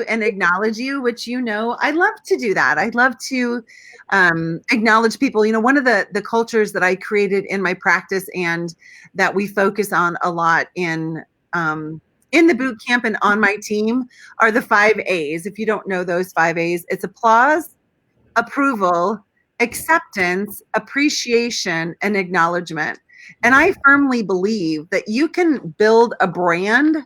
and acknowledge you, which I love to do that. I love to acknowledge people. One of the cultures that I created in my practice and that we focus on a lot in the boot camp and on my team are the 5 A's. If you don't know those 5 A's, it's applause, approval, acceptance, appreciation, and acknowledgement. And I firmly believe that you can build a brand,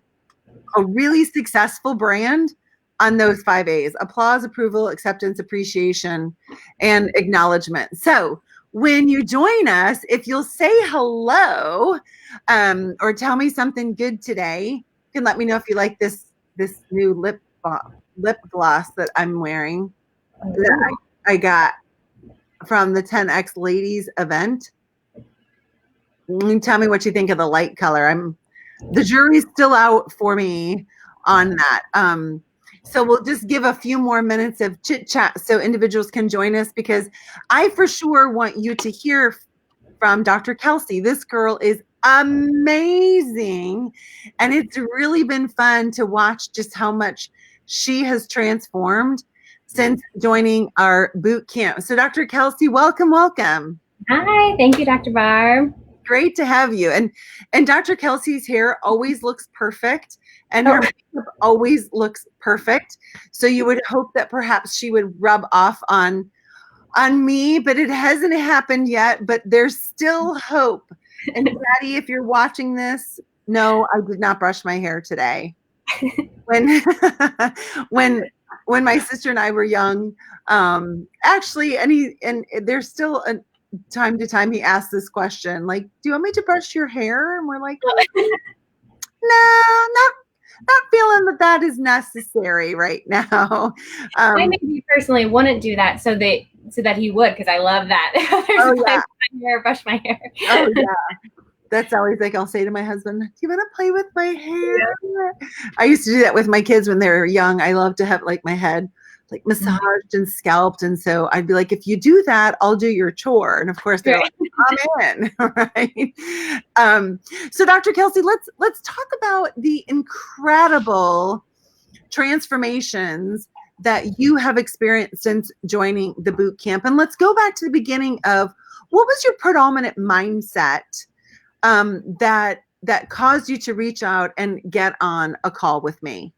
a really successful brand, on those 5 A's: applause, approval, acceptance, appreciation, and acknowledgement. So when you join us, if you'll say hello or tell me something good today, you can let me know if you like this new lip gloss that I'm wearing that I got from the 10X Ladies event. Tell me what you think of the light color. The jury's still out for me on that. So we'll just give a few more minutes of chit chat so individuals can join us, because I for sure want you to hear from Dr. Kelsey. This girl is amazing. And it's really been fun to watch just how much she has transformed since joining our boot camp. So Dr. Kelsey, welcome. Hi, thank you, Dr. Barb. Great to have you. And Dr. Kelsey's hair always looks perfect, and her makeup always looks perfect. So you would hope that perhaps she would rub off on me, but it hasn't happened yet. But there's still hope. And Daddy, if you're watching this, no, I did not brush my hair today. When my sister and I were young, actually, and there's still a time to time he asks this question, like, do you want me to brush your hair? And we're like, no, not feeling that is necessary right now. I maybe personally wouldn't do that so that he would, because I love that. Brush my hair. Oh yeah. That's always like, I'll say to my husband, do you want to play with my hair? Yeah. I used to do that with my kids when they were young. I love to have like my head like massaged and scalped. And so I'd be like, if you do that, I'll do your chore. And of course they're like, I'm in, right? So Dr. Kelsey, let's talk about the incredible transformations that you have experienced since joining the boot camp. And let's go back to the beginning of what was your predominant mindset that caused you to reach out and get on a call with me?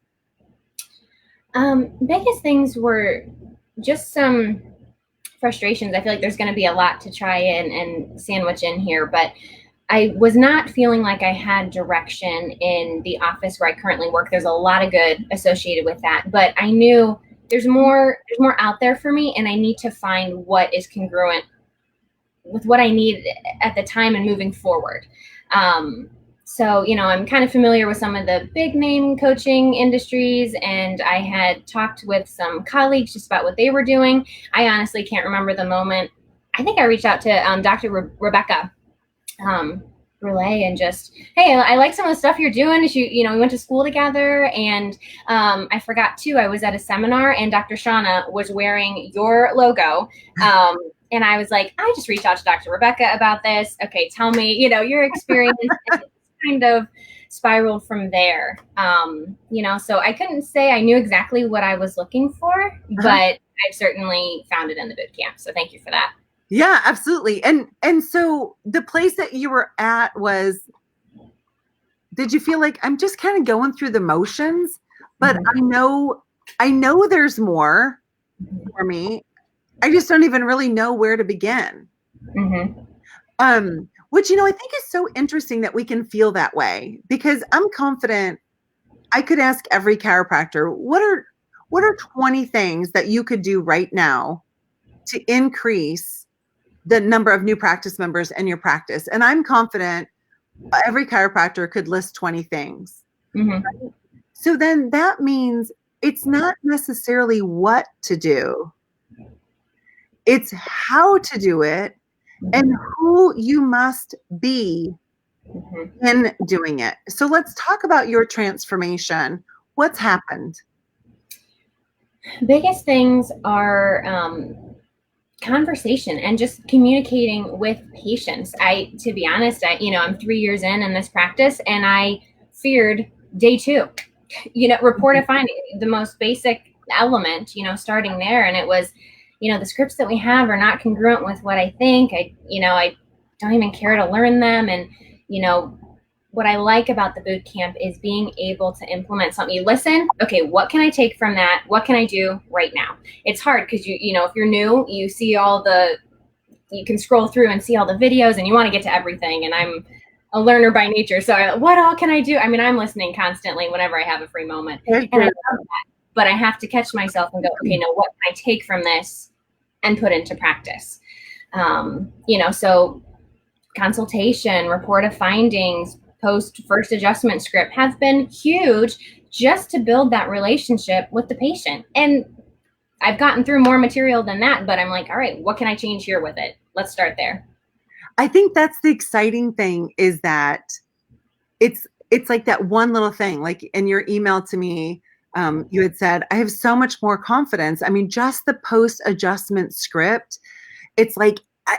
Biggest things were just some frustrations. I feel like there's going to be a lot to try and sandwich in here, but I was not feeling like I had direction in the office where I currently work. There's a lot of good associated with that, but I knew there's more out there for me, and I need to find what is congruent with what I need at the time and moving forward. So, I'm kind of familiar with some of the big name coaching industries, and I had talked with some colleagues just about what they were doing. I honestly can't remember the moment. I think I reached out to Dr. Rebecca Relay and just, hey, I like some of the stuff you're doing. We went to school together, and I forgot too, I was at a seminar and Dr. Shauna was wearing your logo. And I was like, I just reached out to Dr. Rebecca about this. Okay, tell me, your experience. Kind of spiraled from there. So I couldn't say I knew exactly what I was looking for, but I've certainly found it in the boot camp. So thank you for that. Yeah, absolutely. And so the place that you were at did you feel like I'm just kind of going through the motions, but I know there's more for me. I just don't even really know where to begin. Which, I think is so interesting that we can feel that way, because I'm confident I could ask every chiropractor, what are 20 things that you could do right now to increase the number of new practice members in your practice? And I'm confident every chiropractor could list 20 things. Right? So then that means it's not necessarily what to do. It's how to do it and who you must be in doing it. So let's talk about your transformation. What's happened? Biggest things are conversation and just communicating with patients. To be honest, I'm 3 years in this practice, and I feared day 2. report a finding, the most basic element, starting there. And it was, the scripts that we have are not congruent with what I think. I don't even care to learn them. And, what I like about the boot camp is being able to implement something. You listen, okay, what can I take from that? What can I do right now? It's hard because if you're new, you see you can scroll through and see all the videos and you want to get to everything. And I'm a learner by nature. So what all can I do? I mean, I'm listening constantly whenever I have a free moment. And I love that, but I have to catch myself and go, okay, now what can I take from this and put into practice? So consultation, report of findings, post first adjustment script have been huge just to build that relationship with the patient. And I've gotten through more material than that, but I'm like, all right, what can I change here with it? Let's start there. I think that's the exciting thing, is that it's like that one little thing. Like in your email to me, you had said, I have so much more confidence. I mean, just the post adjustment script, it's like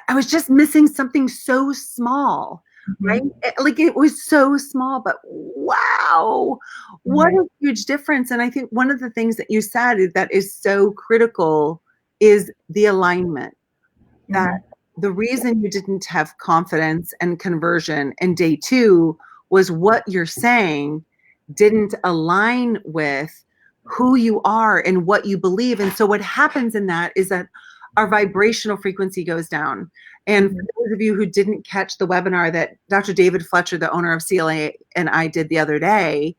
I was just missing something so small. Right? Like it was so small, but wow, what a huge difference. And I think one of the things that you said that is so critical is the alignment. That the reason you didn't have confidence and conversion in day 2 was what you're saying didn't align with who you are and what you believe. And so what happens in that is that our vibrational frequency goes down. And for those of you who didn't catch the webinar that Dr. David Fletcher, the owner of CLA, and I did the other day,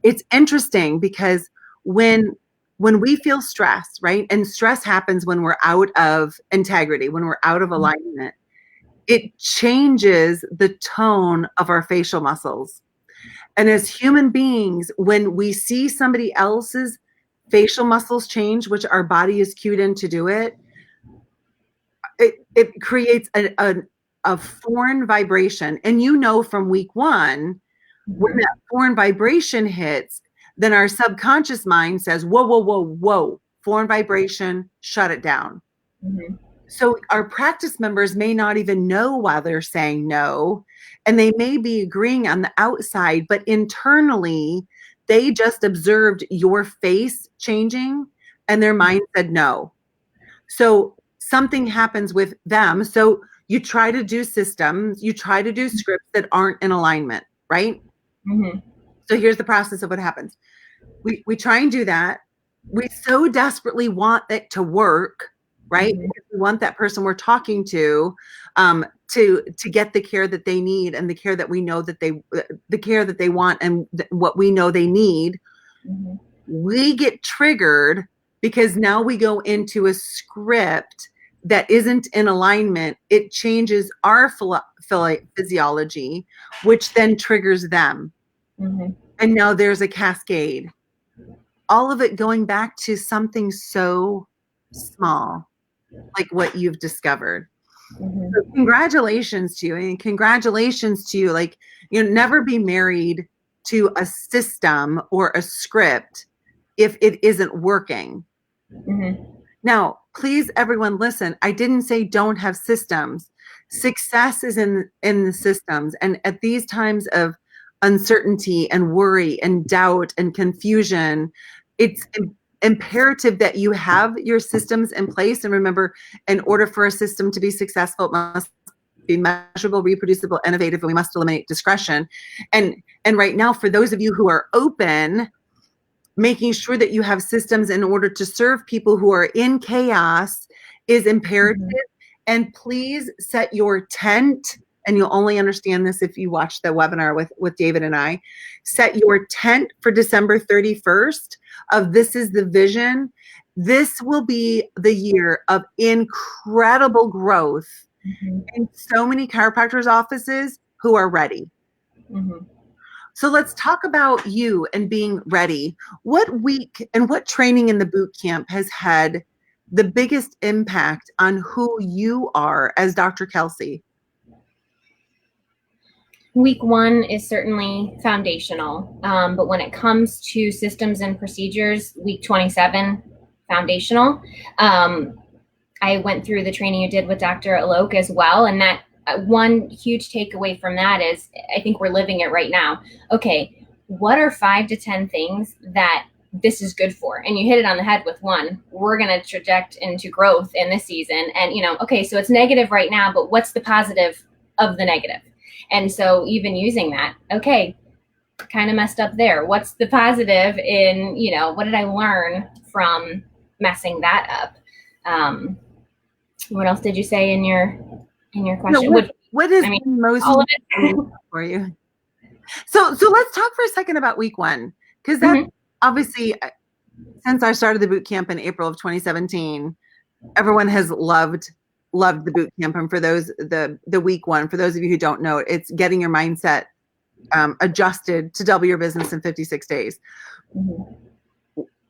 it's interesting because when we feel stress, right? And stress happens when we're out of integrity, when we're out of alignment, it changes the tone of our facial muscles. And as human beings, when we see somebody else's facial muscles change, which our body is cued in to do it, it creates a foreign vibration. And from week 1, when that foreign vibration hits, then our subconscious mind says, whoa, whoa, whoa, whoa, foreign vibration, shut it down. So our practice members may not even know why they're saying no, and they may be agreeing on the outside, but internally, they just observed your face changing and their mind said no. So something happens with them. So you try to do systems, you try to do scripts that aren't in alignment, right? So here's the process of what happens. We try and do that. We so desperately want it to work, right? Because we want that person we're talking to get the care that they need and the care that we know that the care that they want and what we know they need. We get triggered because now we go into a script that isn't in alignment. It changes our physiology, which then triggers them. And now there's a cascade. All of it going back to something so small, like what you've discovered. So congratulations to you. And congratulations to you. Like, never be married to a system or a script if it isn't working. Now, please, everyone, listen. I didn't say don't have systems. Success is in the systems. And at these times of uncertainty and worry and doubt and confusion, it's imperative that you have your systems in place. And remember, in order for a system to be successful, it must be measurable, reproducible, innovative, and we must eliminate discretion. And right now, for those of you who are open, making sure that you have systems in order to serve people who are in chaos is imperative. And please set your tent, and you'll only understand this if you watch the webinar with David and I. Set your tent for December 31st of This is the Vision. This will be the year of incredible growth in so many chiropractors' offices who are ready. So let's talk about you and being ready. What week and what training in the boot camp has had the biggest impact on who you are as Dr. Kelsey? Week 1 is certainly foundational, but when it comes to systems and procedures, week 27, foundational. I went through the training you did with Dr. Alok as well, and that one huge takeaway from that is I think we're living it right now. Okay, what are 5 to 10 things that this is good for? And you hit it on the head with one. We're going to traject into growth in this season. And, okay, so it's negative right now, but what's the positive of the negative? And so even using that, okay, kind of messed up there. What's the positive in, what did I learn from messing that up? What else did you say in your question? No, what is the most all of it for you? So let's talk for a second about week one, because that's obviously, since I started the boot camp in April of 2017, everyone has loved the boot camp. And for those, the week one, for those of you who don't know, it's getting your mindset adjusted to double your business in 56 days.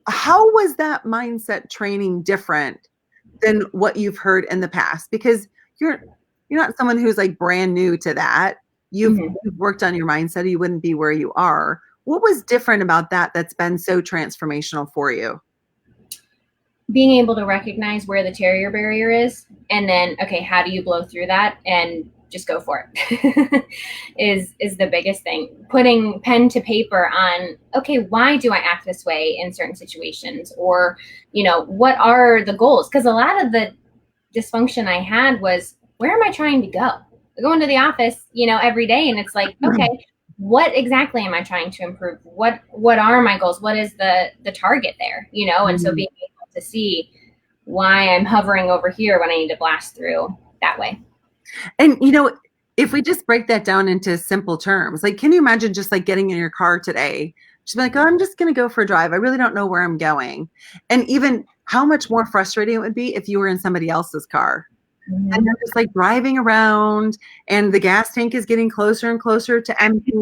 How was that mindset training different than what you've heard in the past? Because you're not someone who's like brand new to that. You've worked on your mindset, you wouldn't be where you are. What was different about that that's been so transformational for you? Being able to recognize where the terrier barrier is, and then, okay, how do you blow through that and just go for it is the biggest thing. Putting pen to paper on, okay, why do I act this way in certain situations? Or, what are the goals? Because a lot of the dysfunction I had was, where am I trying to go? I go into the office, every day, and it's like, okay, what exactly am I trying to improve? What are my goals? What is the target there? And so being able to see why I'm hovering over here when I need to blast through that way. And, if we just break that down into simple terms, like, can you imagine just like getting in your car today, just be like, oh, I'm just going to go for a drive. I really don't know where I'm going. And even how much more frustrating it would be if you were in somebody else's car. And they're just like driving around and the gas tank is getting closer and closer to empty,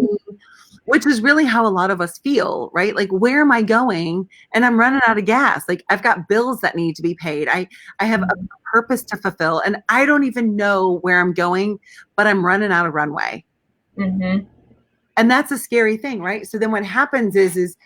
which is really how a lot of us feel, right? Like, where am I going? And I'm running out of gas. Like, I've got bills that need to be paid. I have a purpose to fulfill, and I don't even know where I'm going, but I'm running out of runway. And that's a scary thing, right? So then what happens is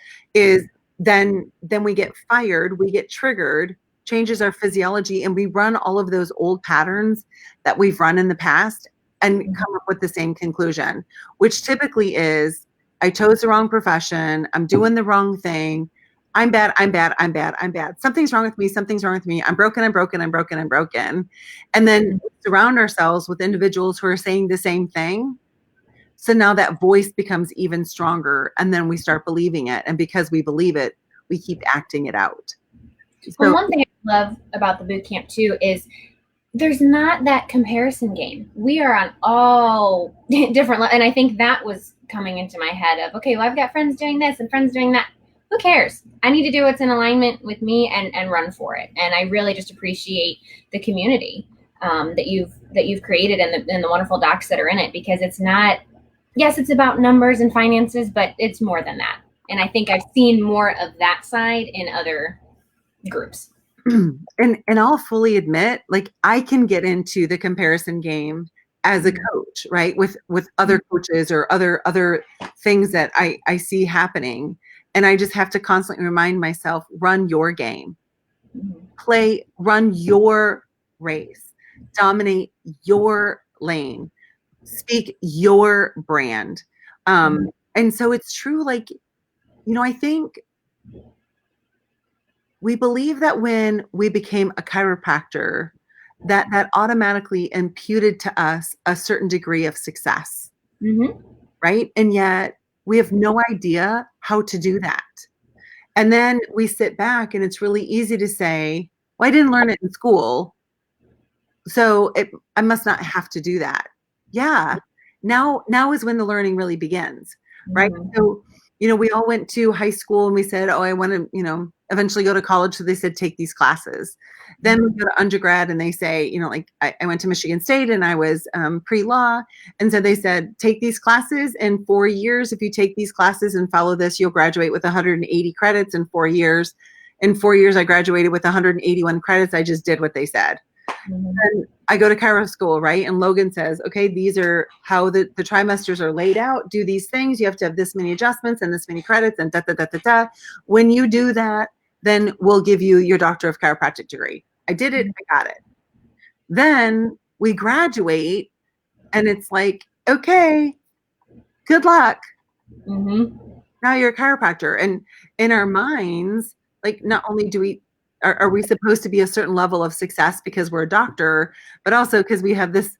then we get fired, we get triggered, changes our physiology, and we run all of those old patterns that we've run in the past and come up with the same conclusion, which typically is, I chose the wrong profession. I'm doing the wrong thing. I'm bad. I'm bad. I'm bad. I'm bad. Something's wrong with me. Something's wrong with me. I'm broken. I'm broken. I'm broken. I'm broken. And then surround ourselves with individuals who are saying the same thing. So now that voice becomes even stronger, and then we start believing it. And because we believe it, we keep acting it out. Well, one thing I love about the boot camp too is there's not that comparison game. We are on all different and I think that was coming into my head of, okay, well, I've got friends doing this and friends doing that. Who cares? I need to do what's in alignment with me and run for it. And I really just appreciate the community that you've created and the wonderful docs that are in it, because it's not, yes, it's about numbers and finances, but it's more than that. And I think I've seen more of that side in other groups. And I'll fully admit, like, I can get into the comparison game as a coach, right? With other coaches or other things that I see happening. And I just have to constantly remind myself, run your game, run your race, dominate your lane, speak your brand. And so it's true. Like, I think we believe that when we became a chiropractor, that automatically imputed to us a certain degree of success, right? And yet we have no idea how to do that. And then we sit back and it's really easy to say, well, I didn't learn it in school, so I must not have to do that. Yeah. Now is when the learning really begins, right? So, we all went to high school and we said, oh, I want to, eventually go to college. So they said, take these classes. Then we go to undergrad and they say, like I went to Michigan State and I was pre-law. And so they said, take these classes in 4 years. If you take these classes and follow this, you'll graduate with 180 credits in 4 years. In 4 years, I graduated with 181 credits. I just did what they said. And I go to chiro school, right? And Logan says, okay, these are how the trimesters are laid out. Do these things. You have to have this many adjustments and this many credits and da, da, da, da, da. When you do that, then we'll give you your Doctor of Chiropractic degree. I did it. I got it. Then we graduate and it's like, okay, good luck. now you're a chiropractor. And in our minds, like not only are we supposed to be a certain level of success because we're a doctor, but also because we have this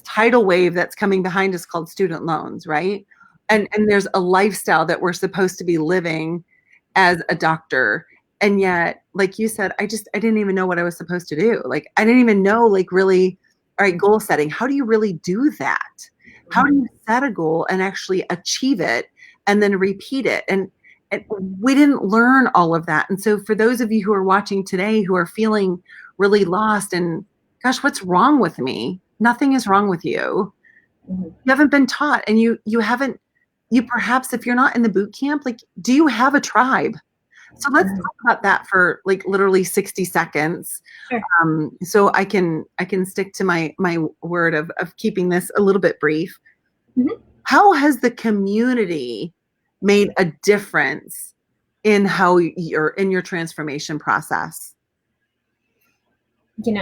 tidal wave that's coming behind us called student loans, right? And there's a lifestyle that we're supposed to be living as a doctor. And yet, like you said, I didn't even know what I was supposed to do. Like I didn't even know, like, really, all right, goal setting. How do you really do that? How do you set a goal and actually achieve it and then repeat it? And we didn't learn all of that. And so for those of you who are watching today who are feeling really lost and gosh, what's wrong with me? Nothing is wrong with you. Mm-hmm. You haven't been taught, and you haven't, you perhaps, if you're not in the boot camp, like, do you have a tribe? So let's talk about that for like literally 60 seconds. Sure. So I can stick to my word of keeping this a little bit brief. Mm-hmm. How has the community made a difference in how you're in your transformation process?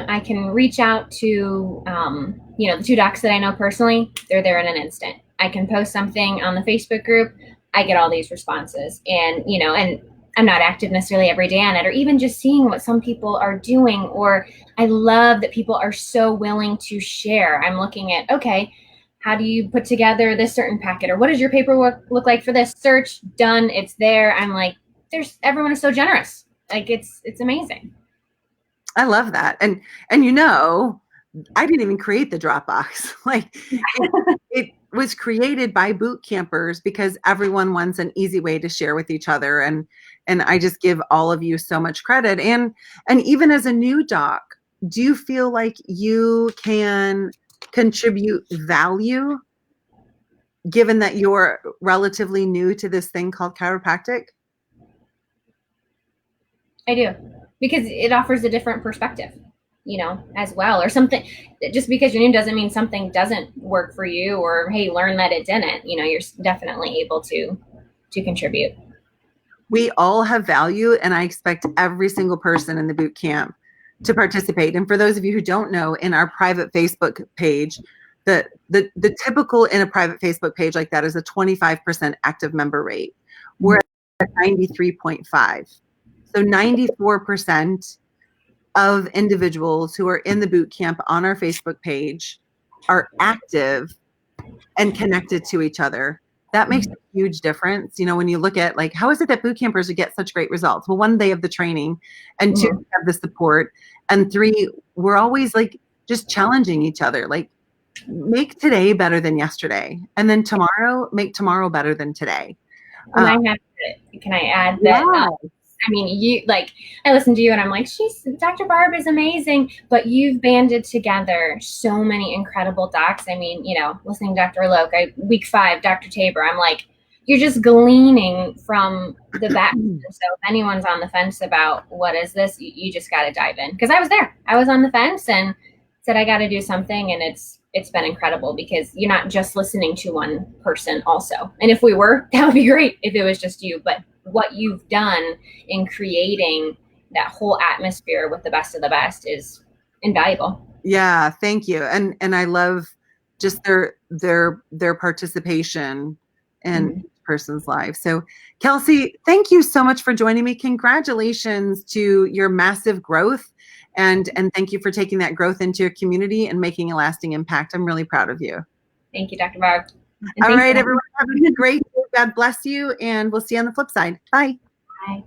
I can reach out to, the two docs that I know personally. They're there in an instant. I can post something on the Facebook group. I get all these responses, and I'm not active necessarily every day on it, or even just seeing what some people are doing. Or I love that people are so willing to share. I'm looking at, okay, how do you put together this certain packet, or what does your paperwork look like for this? Search, done, it's there. I'm like, everyone is so generous. Like it's amazing. I love that. And I didn't even create the Dropbox. Like it was created by boot campers because everyone wants an easy way to share with each other. And I just give all of you so much credit. And even as a new doc, do you feel like you can contribute value given that you're relatively new to this thing called chiropractic? I do, because it offers a different perspective, as well, or something. Just because you're new doesn't mean something doesn't work for you, or hey, learn that it didn't. You're definitely able to contribute. We all have value, and I expect every single person in the boot camp to participate. And for those of you who don't know, in our private Facebook page, the typical in a private Facebook page like that is a 25% active member rate. We're at 93.5. So 94% of individuals who are in the boot camp on our Facebook page are active and connected to each other. That makes a huge difference. When you look at, like, how is it that boot campers would get such great results? Well, one, they have the training, and two, they have the support, and three, we're always like just challenging each other. Like, make today better than yesterday, and then tomorrow, make tomorrow better than today. And can I add that? Yeah. I listen to you and I'm like, Dr. Barb is amazing, but you've banded together so many incredible docs. Listening to Dr. Loke, week 5, Dr. Tabor, I'm like, you're just gleaning from the back. So if anyone's on the fence about what is this, you just got to dive in. Because I was there. I was on the fence and said, I got to do something. And it's been incredible because you're not just listening to one person also. And if we were, that would be great if it was just you. But what you've done in creating that whole atmosphere with the best of the best is invaluable. Yeah, thank you. And I love just their participation in each person's life. So Kelsey, thank you so much for joining me. Congratulations to your massive growth. And thank you for taking that growth into your community and making a lasting impact. I'm really proud of you. Thank you, Dr. Barb. All right, everyone, have a great day. God bless you, and we'll see you on the flip side. Bye. Bye.